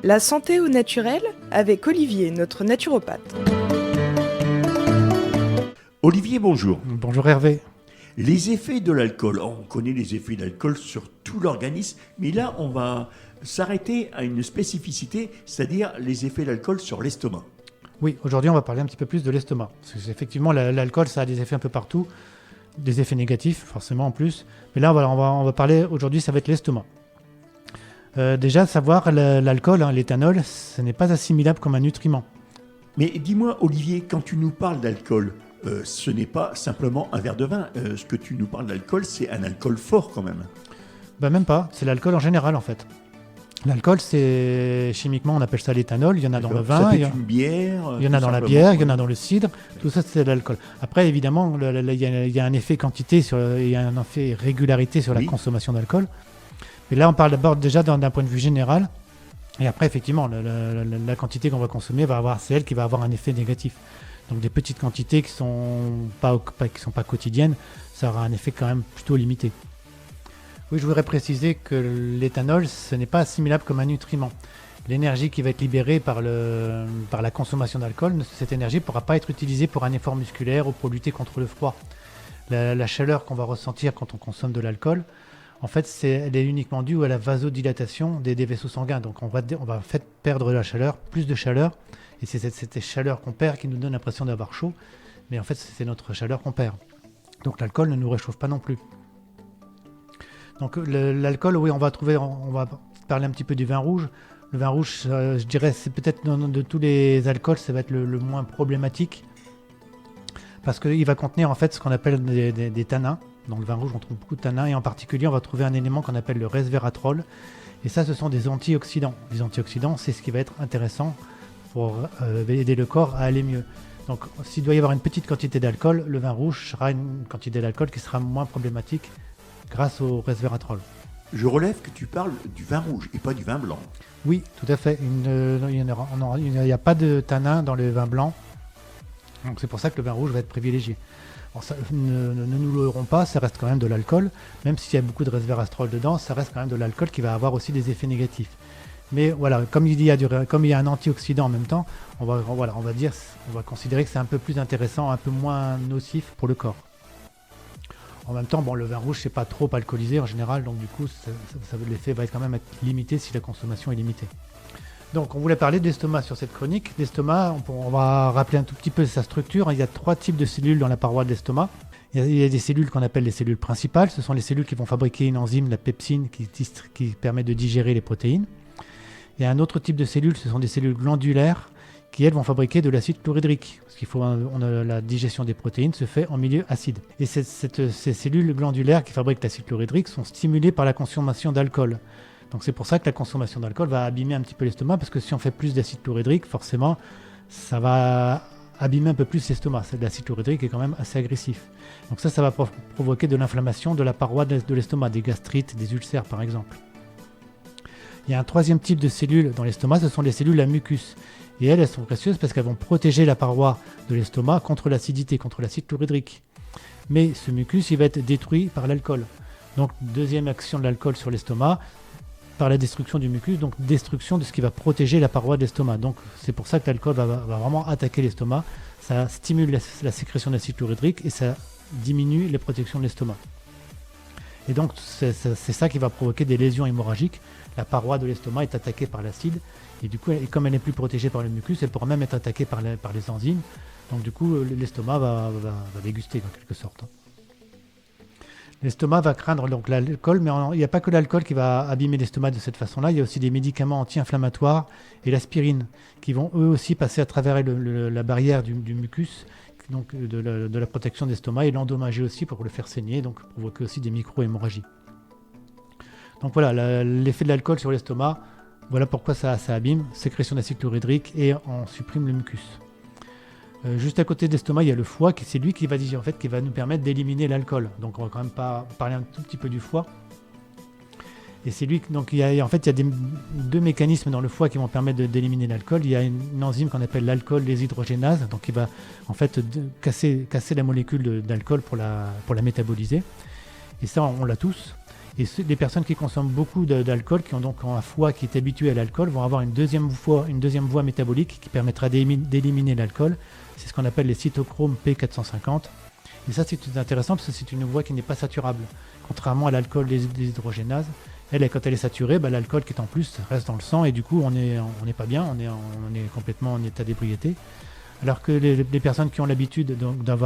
La santé au naturel avec Olivier, notre naturopathe. Olivier, bonjour. Bonjour Hervé. Les effets de l'alcool. On connaît les effets de l'alcool sur tout l'organisme, mais là, on va s'arrêter à une spécificité, c'est-à-dire les effets de l'alcool sur l'estomac. Oui, aujourd'hui on va parler un petit peu plus de l'estomac. Parce que effectivement, l'alcool, ça a des effets un peu partout, des effets négatifs forcément en plus. Mais là, on va parler aujourd'hui, ça va être l'estomac. Déjà, savoir l'alcool, l'éthanol, ce n'est pas assimilable comme un nutriment. Mais dis-moi, Olivier, quand tu nous parles d'alcool, ce n'est pas simplement un verre de vin. Ce que tu nous parles d'alcool, c'est un alcool fort quand même. Même pas, c'est l'alcool en général en fait. L'alcool, c'est chimiquement, on appelle ça l'éthanol. Il y en a dans le vin, ça peut être une bière. il y en a dans la bière, il y en a dans le cidre. Tout ça, c'est de l'alcool. Après, évidemment, il y a un effet quantité, il y a un effet régularité sur la consommation d'alcool. Mais là, on parle d'abord déjà d'un point de vue général. Et après, effectivement, la quantité qu'on va consommer c'est elle qui va avoir un effet négatif. Donc des petites quantités qui sont pas quotidiennes, ça aura un effet quand même plutôt limité. Oui, je voudrais préciser que l'éthanol, ce n'est pas assimilable comme un nutriment. L'énergie qui va être libérée par la consommation d'alcool, cette énergie ne pourra pas être utilisée pour un effort musculaire ou pour lutter contre le froid. La chaleur qu'on va ressentir quand on consomme de l'alcool, en fait, elle est uniquement due à la vasodilatation des vaisseaux sanguins. Donc on va perdre de la chaleur, plus de chaleur, et c'est cette chaleur qu'on perd qui nous donne l'impression d'avoir chaud, mais en fait c'est notre chaleur qu'on perd. Donc l'alcool ne nous réchauffe pas non plus. Donc l'alcool, oui, on va parler un petit peu du vin rouge. Le vin rouge, je dirais, c'est peut-être de tous les alcools, ça va être le moins problématique, parce qu'il va contenir en fait ce qu'on appelle des tanins. Dans le vin rouge, on trouve beaucoup de tanins, et en particulier, on va trouver un élément qu'on appelle le resveratrol. Et ça, ce sont des antioxydants. Les antioxydants, c'est ce qui va être intéressant pour aider le corps à aller mieux. Donc, s'il doit y avoir une petite quantité d'alcool, le vin rouge sera une quantité d'alcool qui sera moins problématique grâce au resveratrol. Je relève que tu parles du vin rouge et pas du vin blanc. Oui, tout à fait. Il n'y a pas de tanins dans le vin blanc. Donc, c'est pour ça que le vin rouge va être privilégié. Alors ça, ne nous leurrons pas, ça reste quand même de l'alcool. Même s'il y a beaucoup de resveratrol dedans, ça reste quand même de l'alcool qui va avoir aussi des effets négatifs. Mais voilà, comme il y a un antioxydant en même temps, on va considérer que c'est un peu plus intéressant, un peu moins nocif pour le corps. En même temps, le vin rouge, c'est pas trop alcoolisé en général, donc du coup, l'effet va quand même être limité si la consommation est limitée. Donc, on voulait parler de l'estomac sur cette chronique. L'estomac, on va rappeler un tout petit peu sa structure. Il y a 3 types de cellules dans la paroi de l'estomac. Il y a des cellules qu'on appelle les cellules principales. Ce sont les cellules qui vont fabriquer une enzyme, la pepsine, qui permet de digérer les protéines. Il y a un autre type de cellules, ce sont des cellules glandulaires, qui elles vont fabriquer de l'acide chlorhydrique. Parce la digestion des protéines se fait en milieu acide. Et ces cellules glandulaires qui fabriquent l'acide chlorhydrique sont stimulées par la consommation d'alcool. Donc c'est pour ça que la consommation d'alcool va abîmer un petit peu l'estomac, parce que si on fait plus d'acide chlorhydrique, forcément, ça va abîmer un peu plus l'estomac. L'acide chlorhydrique est quand même assez agressif. Donc ça va provoquer de l'inflammation de la paroi de l'estomac, des gastrites, des ulcères par exemple. Il y a un 3e type de cellules dans l'estomac, ce sont les cellules à mucus. Et elles sont précieuses parce qu'elles vont protéger la paroi de l'estomac contre l'acidité, contre l'acide chlorhydrique. Mais ce mucus, il va être détruit par l'alcool. Donc, 2e action de l'alcool sur l'estomac, par la destruction du mucus, donc destruction de ce qui va protéger la paroi de l'estomac. Donc, c'est pour ça que l'alcool va vraiment attaquer l'estomac. Ça stimule la sécrétion d'acide chlorhydrique et ça diminue les protections de l'estomac. Et donc, c'est ça qui va provoquer des lésions hémorragiques. La paroi de l'estomac est attaquée par l'acide. Et du coup, comme elle n'est plus protégée par le mucus, elle pourra même être attaquée par les enzymes. Donc du coup, l'estomac va déguster en quelque sorte. L'estomac va craindre donc l'alcool, mais il n'y a pas que l'alcool qui va abîmer l'estomac de cette façon-là. Il y a aussi des médicaments anti-inflammatoires et l'aspirine qui vont eux aussi passer à travers la barrière du mucus, donc de la protection de l'estomac, et l'endommager aussi pour le faire saigner, donc provoquer aussi des micro-hémorragies. Donc voilà, l'effet de l'alcool sur l'estomac. Voilà pourquoi ça abîme, sécrétion d'acide chlorhydrique, et on supprime le mucus. Juste à côté de l'estomac, il y a le foie, c'est lui qui va nous permettre d'éliminer l'alcool. Donc on va quand même parler un tout petit peu du foie. Et c'est lui, donc il y a 2 mécanismes dans le foie qui vont permettre d'éliminer l'alcool. Il y a une enzyme qu'on appelle l'alcool déshydrogénase, donc qui va en fait casser la molécule d'alcool pour la métaboliser. Et ça, on l'a tous. Et les personnes qui consomment beaucoup d'alcool, qui ont donc un foie qui est habitué à l'alcool, vont avoir une deuxième voie métabolique qui permettra d'éliminer l'alcool. C'est ce qu'on appelle les cytochromes P450. Et ça, c'est intéressant parce que c'est une voie qui n'est pas saturable. Contrairement à l'alcool déshydrogénase, elle, quand elle est saturée, l'alcool qui est en plus reste dans le sang et du coup, on n'est pas bien, on est complètement en état d'ébriété. Alors que les personnes qui ont l'habitude de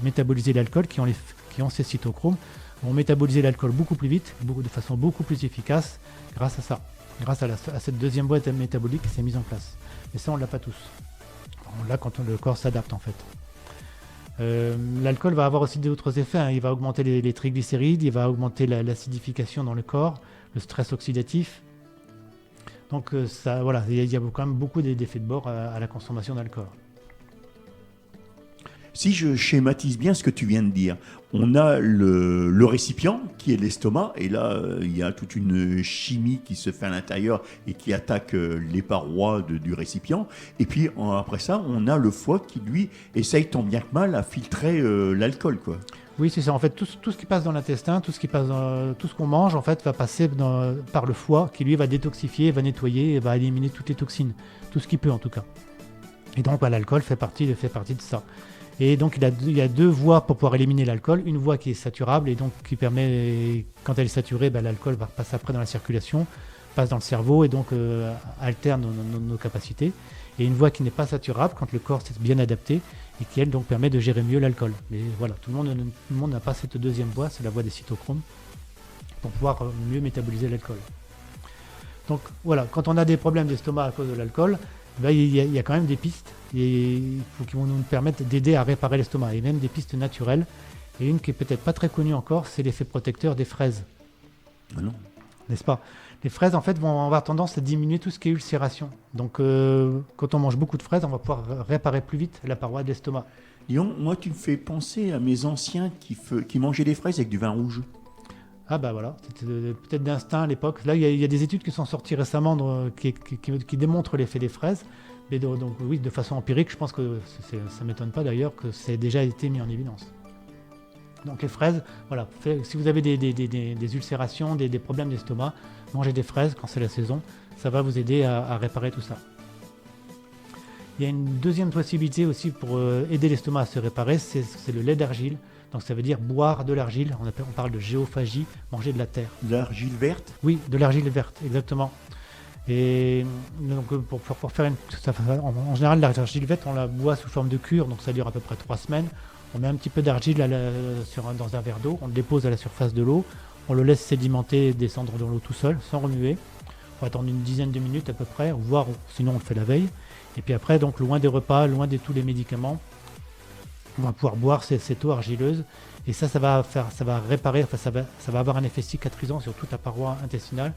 métaboliser l'alcool, qui ont ces cytochromes, vont métaboliser l'alcool beaucoup plus vite, de façon beaucoup plus efficace grâce à ça, grâce à cette deuxième voie métabolique qui s'est mise en place. Et ça, on ne l'a pas tous. On l'a quand le corps s'adapte en fait. L'alcool va avoir aussi d'autres effets, hein. Il va augmenter les triglycérides, il va augmenter l'acidification dans le corps, le stress oxydatif. Donc il y a quand même beaucoup d'effets de bord à la consommation d'alcool. Si je schématise bien ce que tu viens de dire, on a le récipient qui est l'estomac, et là, il y a toute une chimie qui se fait à l'intérieur et qui attaque les parois du récipient. Et puis, après ça, on a le foie qui, lui, essaye tant bien que mal à filtrer l'alcool, quoi. Oui, c'est ça. En fait, tout ce qui passe dans l'intestin, tout ce qu'on mange, en fait, va passer par le foie qui, lui, va détoxifier, va nettoyer et va éliminer toutes les toxines. Tout ce qu'il peut, en tout cas. Et donc, l'alcool fait partie de ça. Et donc, il y a deux voies pour pouvoir éliminer l'alcool. Une voie qui est saturable et donc qui permet, quand elle est saturée, l'alcool va passer après dans la circulation, passe dans le cerveau et donc altère nos capacités. Et une voie qui n'est pas saturable quand le corps s'est bien adapté et qui, elle, donc permet de gérer mieux l'alcool. Mais voilà, tout le monde n'a pas cette deuxième voie, c'est la voie des cytochromes, pour pouvoir mieux métaboliser l'alcool. Donc voilà, quand on a des problèmes d'estomac à cause de l'alcool, il y a quand même des pistes qui vont nous permettre d'aider à réparer l'estomac, et même des pistes naturelles. Et une qui est peut-être pas très connue encore, c'est l'effet protecteur des fraises. Ah non. N'est-ce pas? Les fraises, en fait, vont avoir tendance à diminuer tout ce qui est ulcération. Donc, quand on mange beaucoup de fraises, on va pouvoir réparer plus vite la paroi de l'estomac. Lyon, moi, tu me fais penser à mes anciens qui mangeaient des fraises avec du vin rouge. Ah voilà, c'était peut-être d'instinct à l'époque. Là, il y a des études qui sont sorties récemment qui démontrent l'effet des fraises. Mais donc oui, de façon empirique, je pense que ça ne m'étonne pas d'ailleurs que ça ait déjà été mis en évidence. Donc les fraises, voilà, si vous avez des ulcérations, des problèmes d'estomac, mangez des fraises quand c'est la saison, ça va vous aider à réparer tout ça. Il y a une deuxième possibilité aussi pour aider l'estomac à se réparer, c'est le lait d'argile. Donc ça veut dire boire de l'argile, on parle de géophagie, manger de la terre. De l'argile verte? Oui, de l'argile verte, exactement. Et donc pour faire en général l'argile verte, on la boit sous forme de cure, donc ça dure à peu près 3 semaines. On met un petit peu d'argile dans un verre d'eau, on le dépose à la surface de l'eau, on le laisse sédimenter et descendre dans l'eau tout seul, sans remuer. Il faut attendre une dizaine de minutes à peu près, voire sinon on le fait la veille. Et puis après, donc loin des repas, loin de tous les médicaments, on va pouvoir boire cette eau argileuse. Et ça va réparer, ça va avoir un effet cicatrisant sur toute la paroi intestinale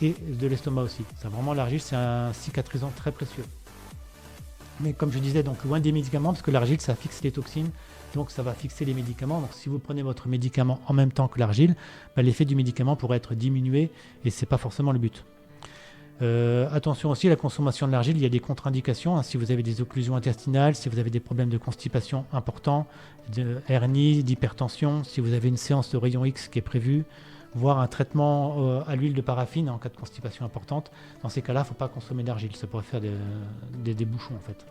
et de l'estomac aussi. Vraiment, l'argile, c'est un cicatrisant très précieux. Mais comme je disais, donc loin des médicaments, parce que l'argile, ça fixe les toxines, donc ça va fixer les médicaments. Donc si vous prenez votre médicament en même temps que l'argile, l'effet du médicament pourrait être diminué et c'est pas forcément le but. Attention aussi à la consommation de l'argile, il y a des contre-indications, hein, si vous avez des occlusions intestinales, si vous avez des problèmes de constipation importants, de hernie, d'hypertension, si vous avez une séance de rayon X qui est prévue, voire un traitement à l'huile de paraffine en cas de constipation importante. Dans ces cas-là, il ne faut pas consommer d'argile, ça pourrait faire des bouchons en fait.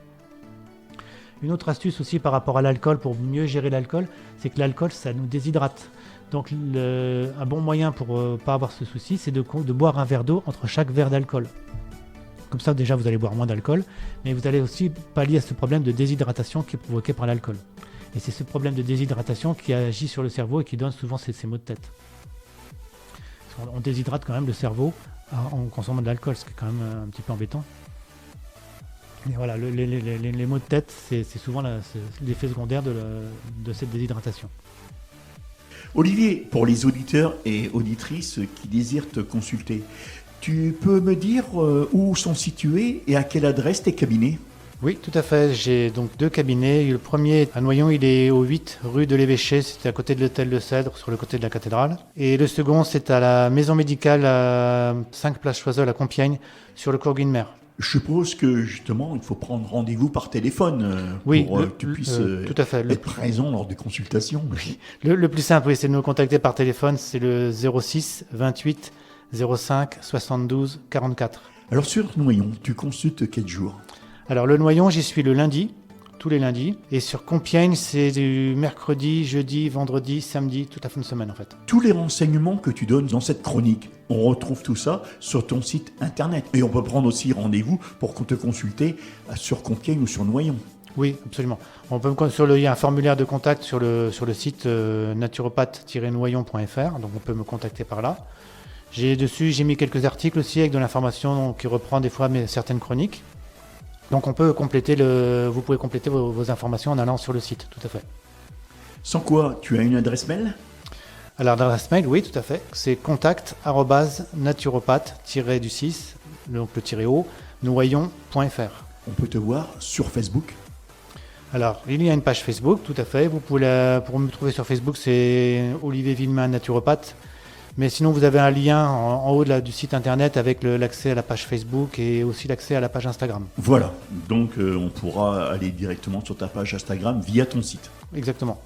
Une autre astuce aussi par rapport à l'alcool, pour mieux gérer l'alcool, c'est que l'alcool, ça nous déshydrate. Donc un bon moyen pour ne pas avoir ce souci, c'est de boire un verre d'eau entre chaque verre d'alcool. Comme ça, déjà, vous allez boire moins d'alcool, mais vous allez aussi pallier à ce problème de déshydratation qui est provoqué par l'alcool. Et c'est ce problème de déshydratation qui agit sur le cerveau et qui donne souvent ces maux de tête. On déshydrate quand même le cerveau en consommant de l'alcool, ce qui est quand même un petit peu embêtant. Et voilà, les maux de tête, c'est souvent l'effet secondaire de cette déshydratation. Olivier, pour les auditeurs et auditrices qui désirent te consulter, tu peux me dire où sont situés et à quelle adresse tes cabinets? Oui, tout à fait. J'ai donc 2 cabinets. Le premier à Noyon, il est au 8 rue de l'Évêché, c'est à côté de l'hôtel de Cèdre, sur le côté de la cathédrale. Et le second, c'est à la maison médicale à 5 place Choiseul à Compiègne, sur le cours Guinemer. Je suppose que justement, il faut prendre rendez-vous par téléphone Oui, pour que tu puisses tout à fait. être présent lors des consultations. Le plus simple, oui, c'est de nous contacter par téléphone. C'est le 06 28 05 72 44. Alors sur Noyon, tu consultes quel jour? Alors le Noyon, j'y suis le lundi, tous les lundis. Et sur Compiègne, c'est du mercredi, jeudi, vendredi, samedi, toute la fin de semaine en fait. Tous les renseignements que tu donnes dans cette chronique, on retrouve tout ça sur ton site internet. Et on peut prendre aussi rendez-vous pour te consulter sur Compiègne ou sur Noyon. Oui, absolument. Il y a un formulaire de contact sur le site naturopathe-noyon.fr, donc on peut me contacter par là. J'ai mis quelques articles aussi avec de l'information qui reprend des fois certaines chroniques. Donc vous pouvez compléter vos informations en allant sur le site, tout à fait. Sans quoi, tu as une adresse mail? Alors l'adresse mail, oui, tout à fait. C'est contact@naturopathe-du6, donc le -o, noyon.fr. On peut te voir sur Facebook. Alors, il y a une page Facebook, tout à fait. Pour me trouver sur Facebook, c'est Olivier Villemin, naturopathe. Mais sinon, vous avez un lien en haut du site internet avec l'accès à la page Facebook et aussi l'accès à la page Instagram. Voilà, donc on pourra aller directement sur ta page Instagram via ton site. Exactement.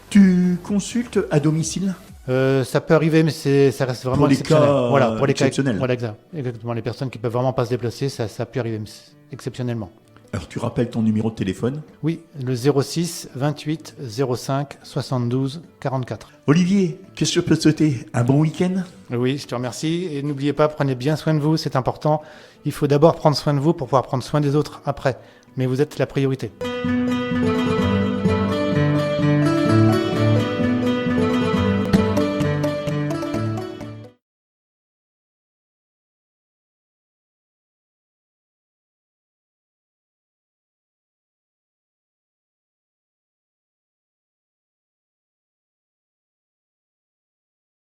Tu consultes à domicile? Ça peut arriver, mais ça reste vraiment pour les exceptionnel. cas Voilà, pour les exceptionnels. cas, voilà, exactement. Les personnes qui peuvent vraiment pas se déplacer, ça peut arriver mais exceptionnellement. Alors tu rappelles ton numéro de téléphone? Oui, le 06 28 05 72 44. Olivier, qu'est-ce que je peux te souhaiter? Un bon week-end? Oui, je te remercie. Et n'oubliez pas, prenez bien soin de vous, c'est important. Il faut d'abord prendre soin de vous pour pouvoir prendre soin des autres après. Mais vous êtes la priorité.